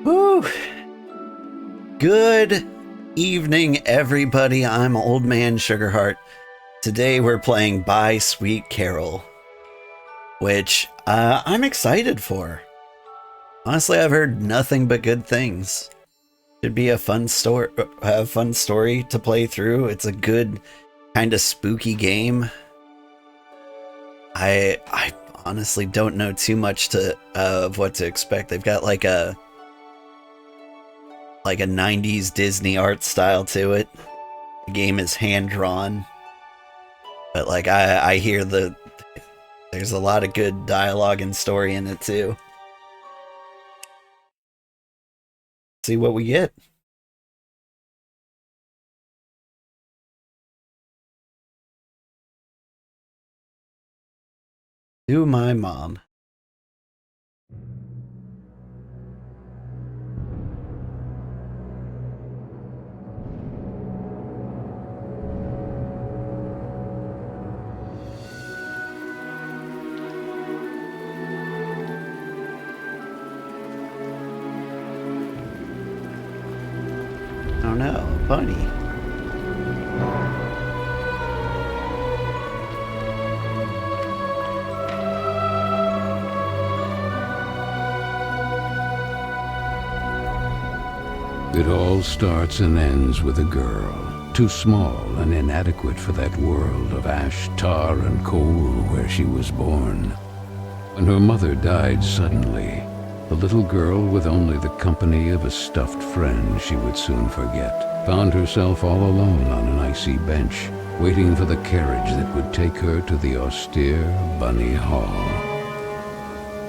Whew. Good evening, everybody. I'm Old Man Sugarheart. Today we're playing By Sweet Carole, which I'm excited for. Honestly, I've heard nothing but good things. Should be a fun story to play through. It's a good kind of spooky game. I honestly don't know too much of what to expect. They've got like a 90s Disney art style to it. The game is hand drawn, but like I hear there's a lot of good dialogue and story in it too. See what we get. To my mom. Oh no, bunny. It all starts and ends with a girl, too small and inadequate for that world of ash, tar, and coal where she was born. When her mother died suddenly, the little girl, with only the company of a stuffed friend she would soon forget, found herself all alone on an icy bench, waiting for the carriage that would take her to the austere Bunny Hall.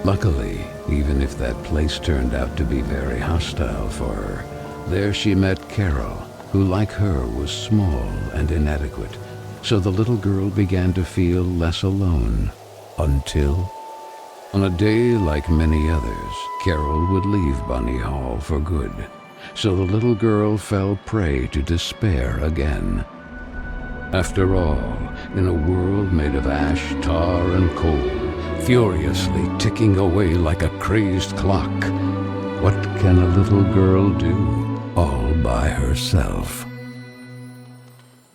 Luckily, even if that place turned out to be very hostile for her, there she met Carol, who like her was small and inadequate, so the little girl began to feel less alone, until, on a day like many others, Carol would leave Bunny Hall for good, so the little girl fell prey to despair again. After all, in a world made of ash, tar, and coal, furiously ticking away like a crazed clock, what can a little girl do? All by herself.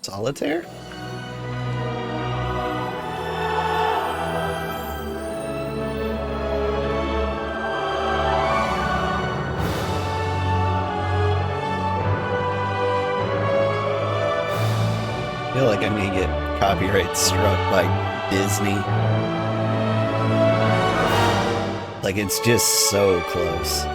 Solitaire? I feel like I'm gonna get copyright struck by Disney. Like, it's just so close.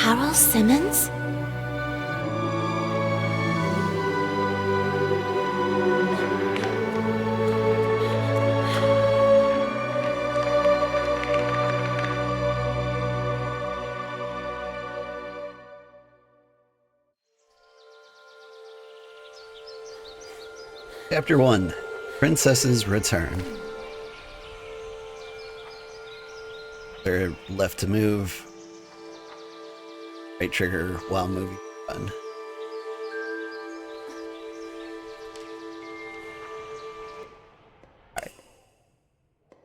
Carol Simmons? Chapter 1, Princess's Return. They're left to move. Right trigger while moving button. Alright.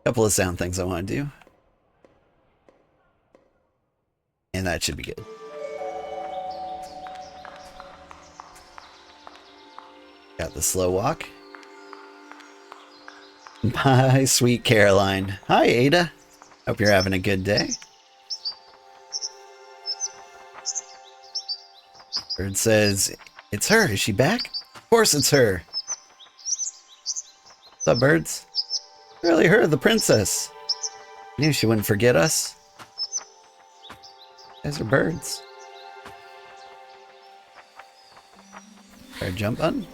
Couple of sound things I want to do. And that should be good. Got the slow walk. Bye, sweet Caroline. Hi, Ada. Hope you're having a good day. Bird says, it's her. Is she back? Of course it's her. What's up, birds? Really her, the princess. Knew she wouldn't forget us. You guys are birds. Our jump button?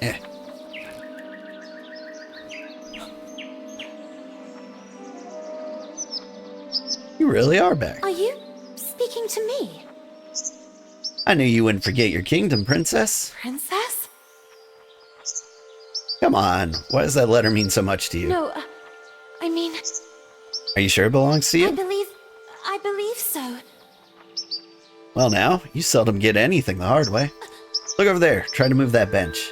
Eh. You really are back. Are you speaking to me? I knew you wouldn't forget your kingdom, princess. Princess? Come on. Why does that letter mean so much to you? No, I mean, Are you sure it belongs to I you? believe so. Well now, you seldom get anything the hard way. Look over there. Try to move that bench.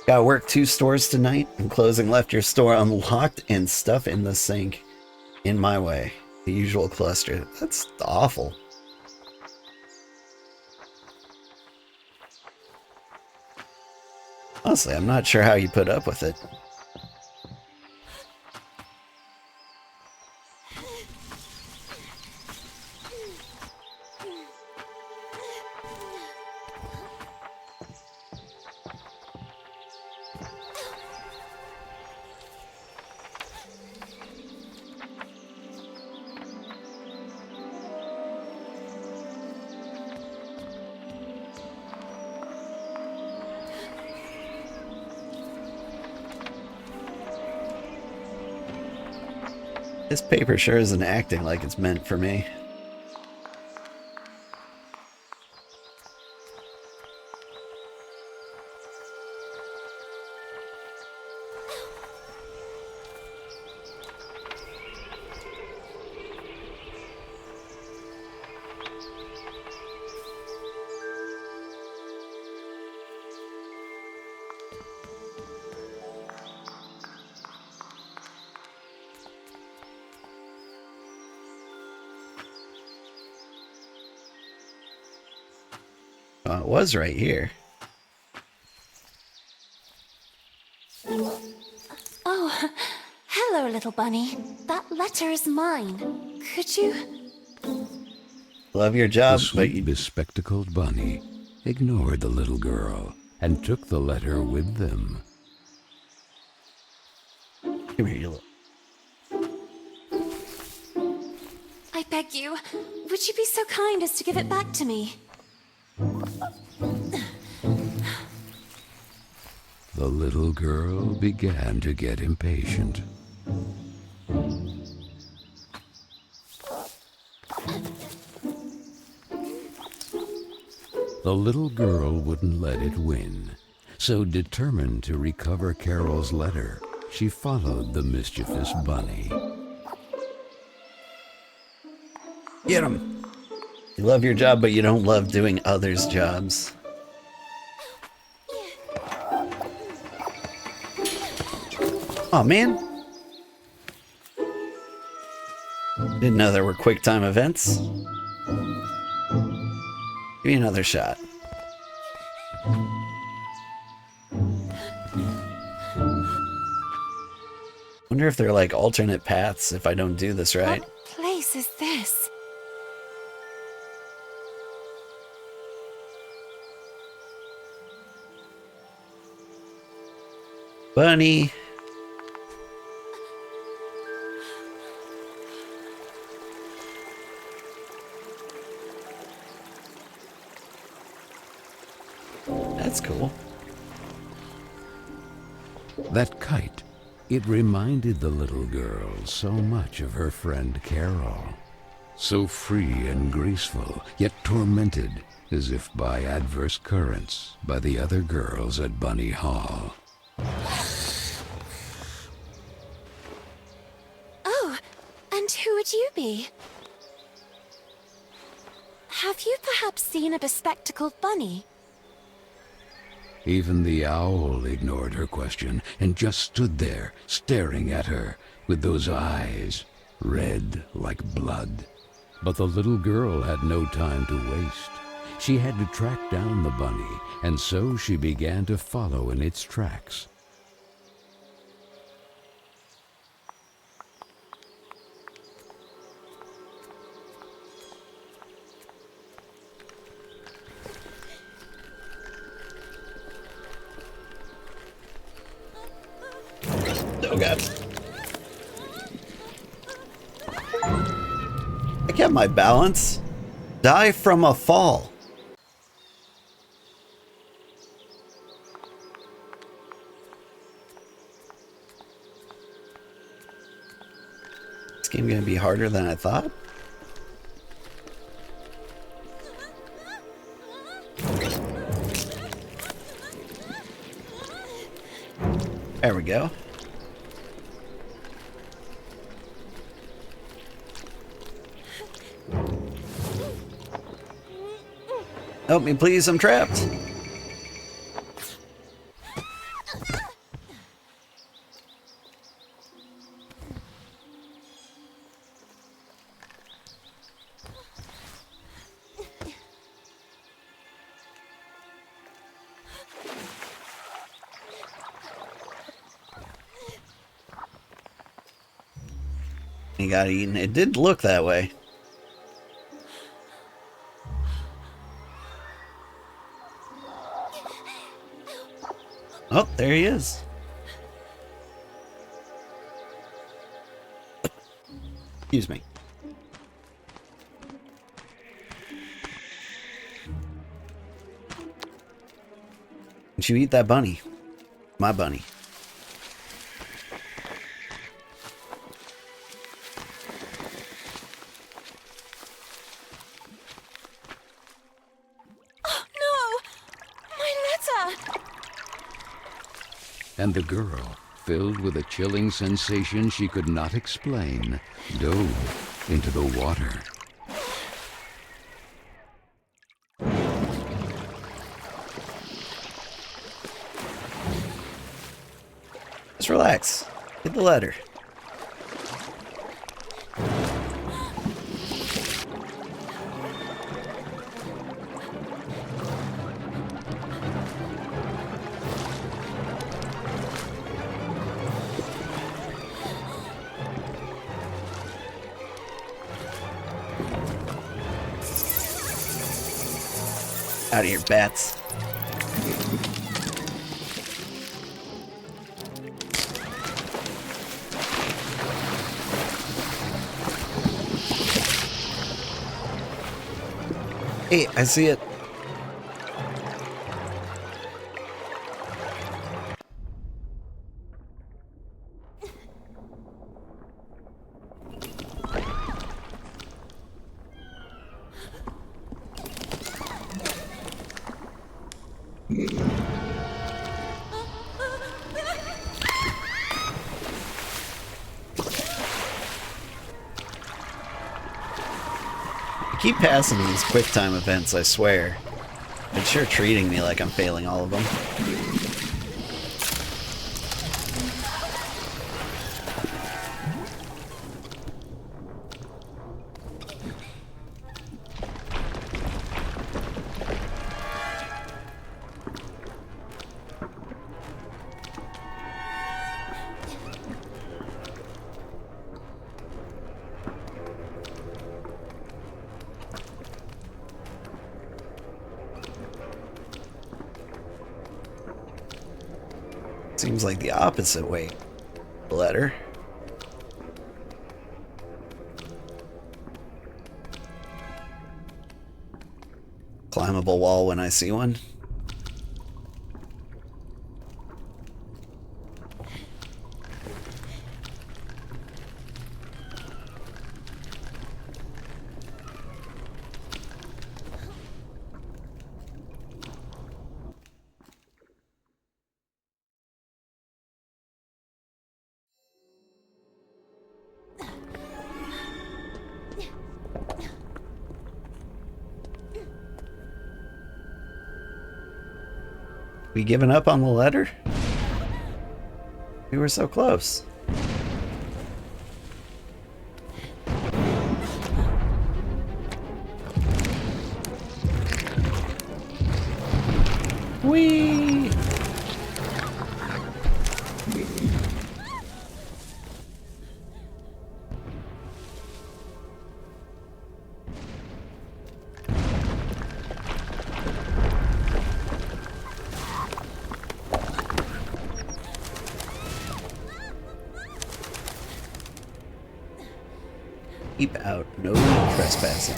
Gotta work 2 stores tonight, and closing left your store unlocked and stuff in the sink. In my way. The usual cluster. That's awful. Honestly, I'm not sure how you put up with it. This paper sure isn't acting like it's meant for me. It was right here. Oh, hello, little bunny. That letter is mine. Could you? Love your The job, but sweet, you... bespectacled bunny ignored the little girl and took the letter with them. Come here, you little... I beg you, would you be so kind as to give it back to me? The little girl began to get impatient. The little girl wouldn't let it win, so determined to recover Carol's letter, she followed the mischievous bunny. Get him! You love your job, but you don't love doing others' jobs. Oh man! Didn't know there were quick time events. Give me another shot. Wonder if they're like alternate paths if I don't do this right. What place is this? Bunny. That's cool. That kite, it reminded the little girl so much of her friend Carol. So free and graceful, yet tormented, as if by adverse currents, by the other girls at Bunny Hall. Oh, and who would you be? Have you perhaps seen a bespectacled bunny? Even the owl ignored her question and just stood there, staring at her, with those eyes, red like blood. But the little girl had no time to waste. She had to track down the bunny, and so she began to follow in its tracks. Oh god. I kept my balance. Die from a fall. This game gonna be harder than I thought? There we go. Help me, please, I'm trapped. He got eaten. It did look that way. Oh, there he is. Excuse me. Did you eat that bunny? My bunny. And the girl, filled with a chilling sensation she could not explain, dove into the water. Just relax. Get the letter. Out of here, bats. Hey, I see it. I keep passing these quick time events, I swear. It's sure treating me like I'm failing all of them. Seems like the opposite way. Letter. Climbable wall when I see one. We giving up on the letter? We were so close. Whee! Keep out, no trespassing.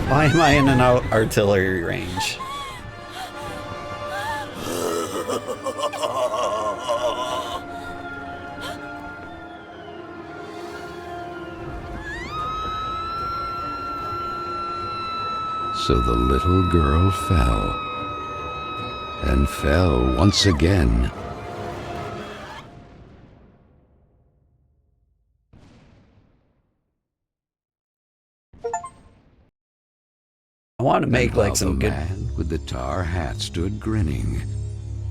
Why am I in an artillery range? So the little girl fell, and fell once again. I want to make And while like some the good. man with the tar hat stood grinning,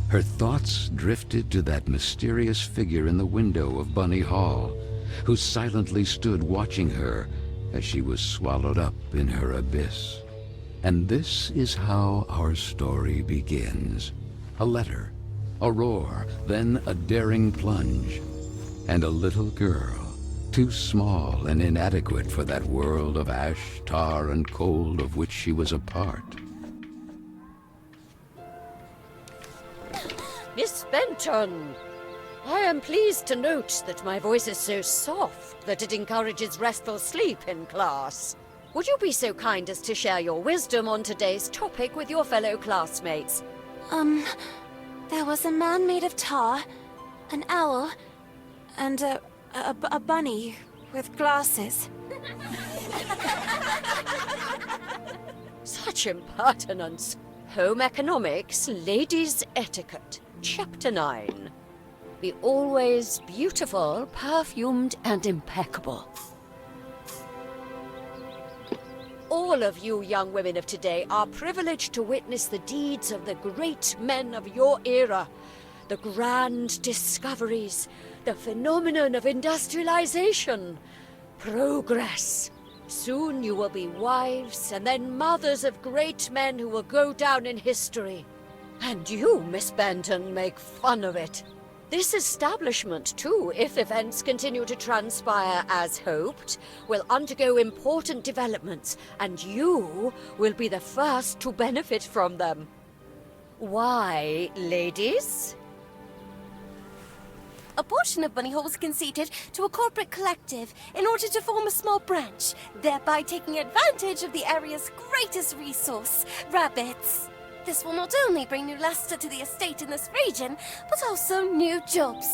her thoughts drifted to that mysterious figure in the window of Bunny Hall, who silently stood watching her as she was swallowed up in her abyss. And this is how our story begins. A letter, a roar, then a daring plunge, and a little girl, too small and inadequate for that world of ash, tar, and cold of which she was a part. Miss Benton, I am pleased to note that my voice is so soft that it encourages restful sleep in class. Would you be so kind as to share your wisdom on today's topic with your fellow classmates? There was a man made of tar, an owl, and a bunny with glasses. Such impertinence. Home economics, ladies' etiquette, chapter 9. Be always beautiful, perfumed, and impeccable. All of you young women of today are privileged to witness the deeds of the great men of your era, the grand discoveries, the phenomenon of industrialization, progress. Soon you will be wives and then mothers of great men who will go down in history. And you, Miss Benton, make fun of it. This establishment, too, if events continue to transpire as hoped, will undergo important developments, and you will be the first to benefit from them. Why, ladies? A portion of Bunny Hall was conceded to a corporate collective in order to form a small branch, thereby taking advantage of the area's greatest resource, rabbits. This will not only bring new luster to the estate in this region, but also new jobs.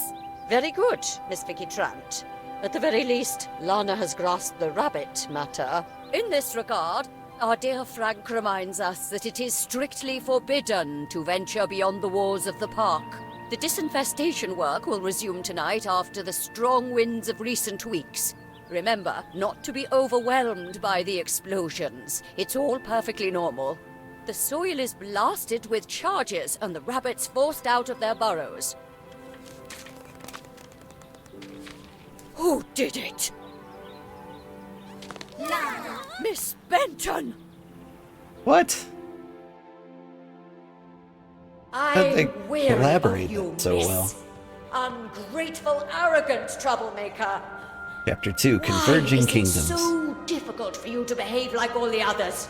Very good, Miss Vicky Trant. At the very least, Lana has grasped the rabbit matter. In this regard, our dear Frank reminds us that it is strictly forbidden to venture beyond the walls of the park. The disinfestation work will resume tonight after the strong winds of recent weeks. Remember, not to be overwhelmed by the explosions. It's all perfectly normal. The soil is blasted with charges and the rabbits forced out of their burrows. Who did it? Lana! Miss Benton! What? They I'm weary of collaborated you, so miss. well. Ungrateful, arrogant troublemaker. Chapter 2, Why Converging is it Kingdoms. so difficult for you to behave like all the others?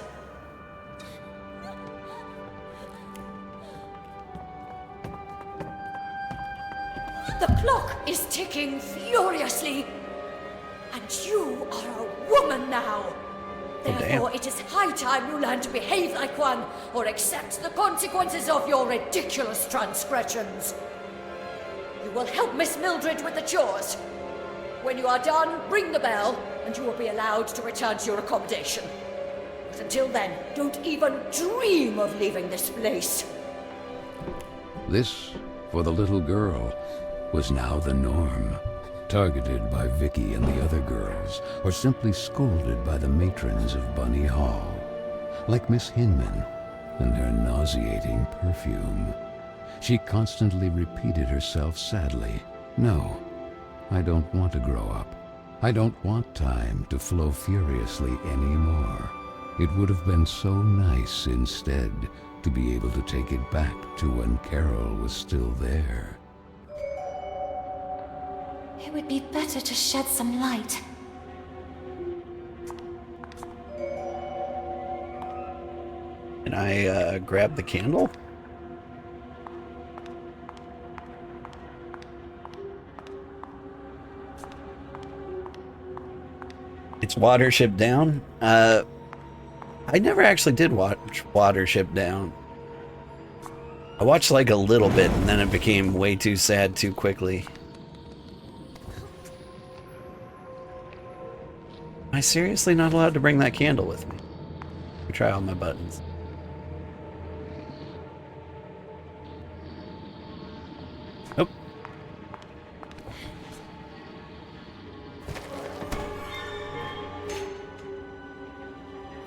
The clock is ticking furiously, and you are a woman now. damn. Therefore, it is high time you learn to behave like one, or accept the consequences of your ridiculous transgressions. You will help Miss Mildred with the chores. When you are done, ring the bell, and you will be allowed to return to your accommodation. But until then, don't even dream of leaving this place. This, for the little girl, was now the norm. Targeted by Vicky and the other girls, or simply scolded by the matrons of Bunny Hall. Like Miss Hinman and her nauseating perfume. She constantly repeated herself sadly, "No, I don't want to grow up. I don't want time to flow furiously anymore. It would have been so nice instead to be able to take it back to when Carole was still there." It would be better to shed some light. Can I grab the candle? It's Watership Down. I never actually did watch Watership Down. I watched like a little bit and then it became way too sad too quickly. Am I seriously not allowed to bring that candle with me? Let me try all my buttons. Nope.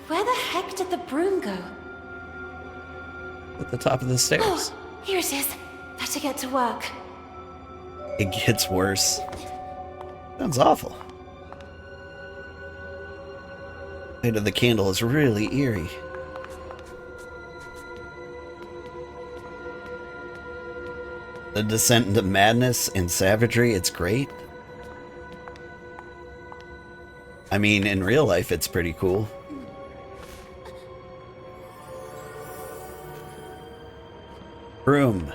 Where the heck did the broom go? At the top of the stairs. Oh, here it is. Better get to work. It gets worse. Sounds awful. The light of the candle is really eerie. The descent into madness and savagery, it's great. I mean, in real life, it's pretty cool. Broom.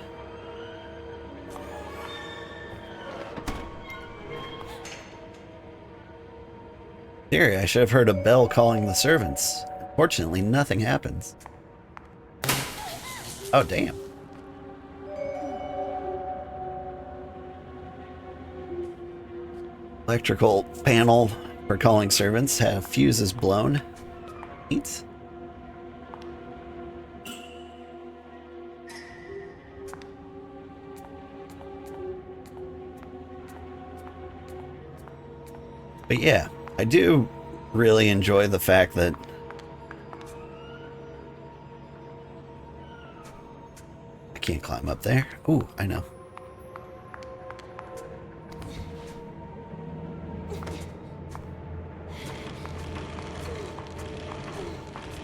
Theory, I should have heard a bell calling the servants. Fortunately, nothing happens. Oh, damn. Electrical panel for calling servants have fuses blown. Neat. But yeah, I do really enjoy the fact that I can't climb up there. Ooh, I know.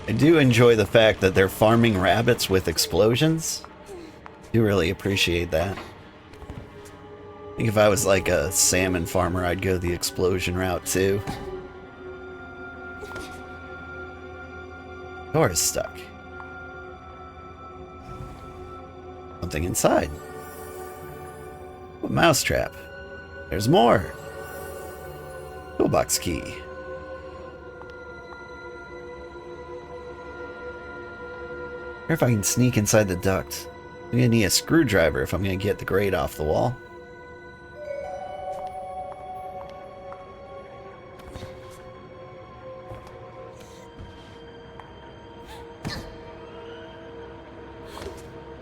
I do enjoy the fact that they're farming rabbits with explosions. I do really appreciate that. I think if I was like a salmon farmer, I'd go the explosion route too. Door is stuck. Something inside. A mousetrap. There's more. Toolbox key. Wonder if I can sneak inside the duct. I'm gonna need a screwdriver if I'm gonna get the grate off the wall.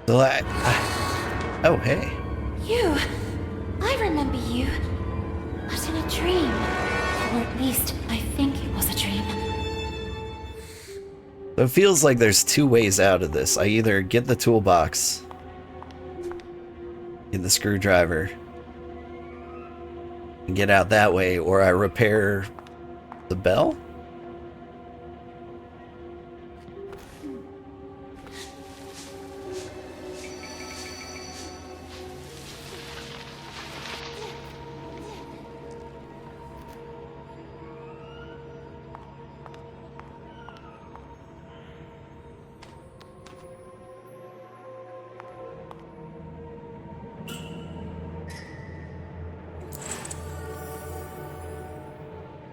So oh, hey. You! I remember you. But in a dream. Or at least, I think it was a dream. So it feels like there's two ways out of this. I either get the toolbox, get the screwdriver, and get out that way, or I repair the bell?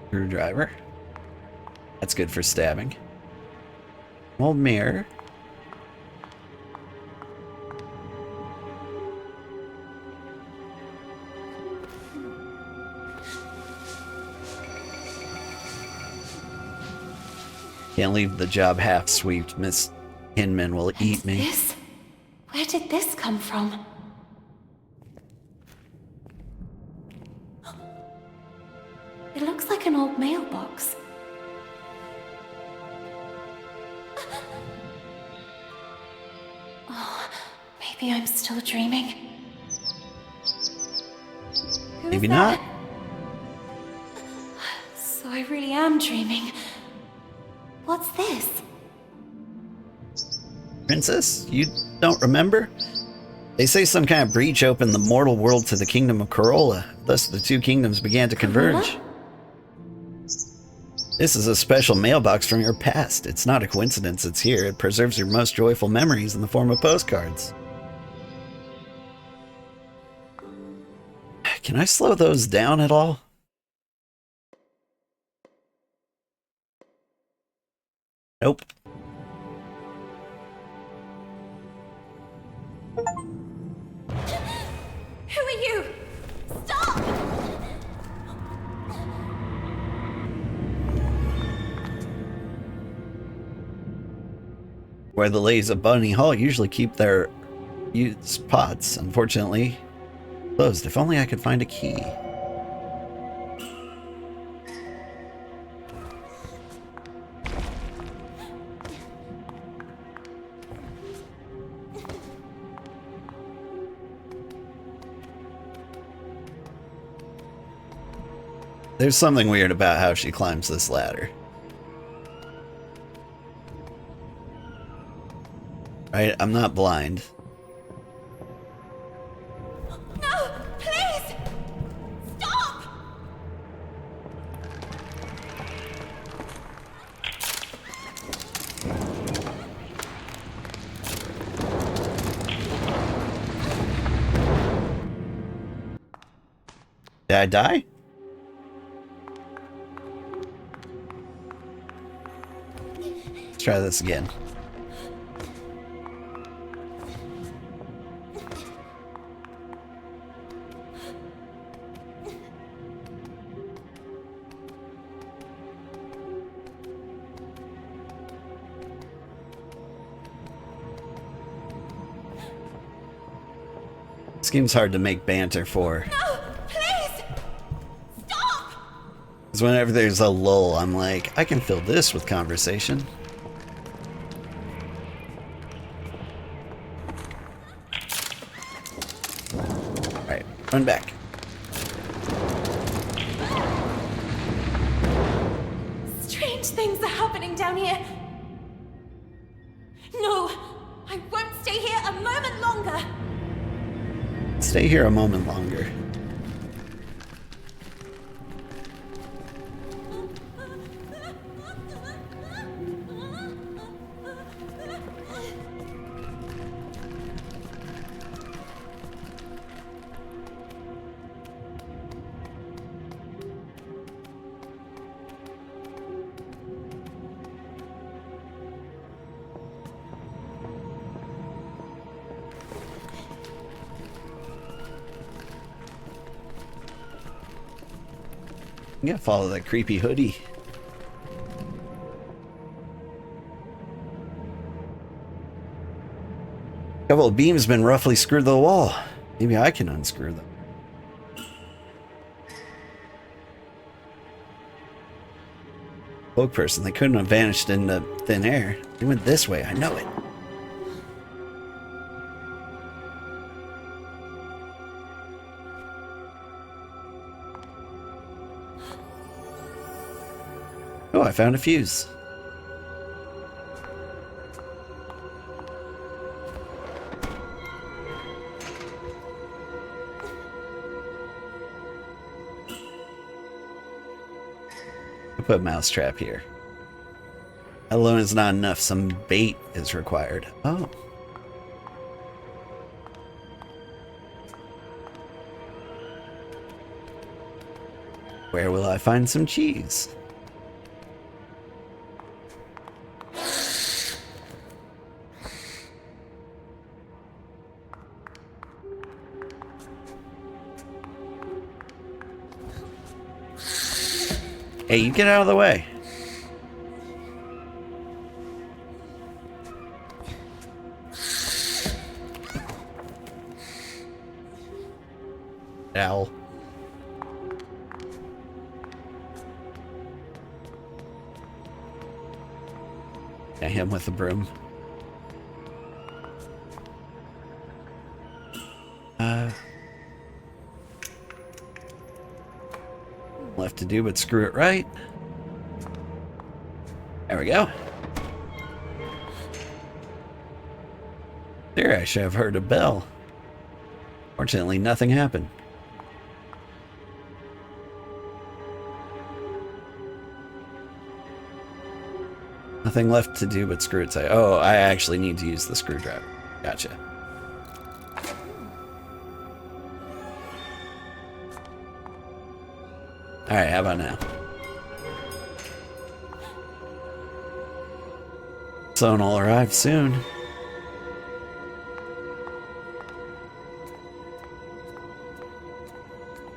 Screwdriver. That's good for stabbing. Old mirror. Can't leave the job half swept. Miss Hinman will eat me. This? Where did this come from? It looks like an old mailbox. Oh, maybe Maybe I'm still dreaming. Maybe not. So I really am dreaming. What's this? Princess, you don't remember? They say some kind of breach opened the mortal world to the kingdom of Carole. Thus the two kingdoms began to converge. This is a special mailbox from your past. It's not a coincidence it's here. It preserves your most joyful memories in the form of postcards. Can I slow those down at all? Nope. Who are you? Stop! Where the ladies of Bunny Hall usually keep their used pots. Unfortunately, closed. If only I could find a key. There's something weird about how she climbs this ladder. Right? I'm not blind. No! Please! Stop! Did I die? Let's try this again. This game's hard to make banter for. No! Please! Stop! Because whenever there's a lull, I'm like, I can fill this with conversation. Alright, run back. Strange things are happening down here. No! I won't stay here a moment longer! Stay here a moment longer. You gotta follow that creepy hoodie. A couple of beams been roughly screwed to the wall. Maybe I can unscrew them. Spokesperson, they couldn't have vanished into thin air. They went this way, I know it. Oh, I found a fuse. I'll put a mousetrap here. That alone is not enough. Some bait is required. Oh. Where will I find some cheese? Hey, you get out of the way. Owl. Yeah, him with the broom. left to do but screw it right. There we go. There, I should have heard a bell. Fortunately, nothing happened. Nothing left to do but screw it tight. Oh, I actually need to use the screwdriver. Gotcha. Alright, how about now? Someone will arrive soon.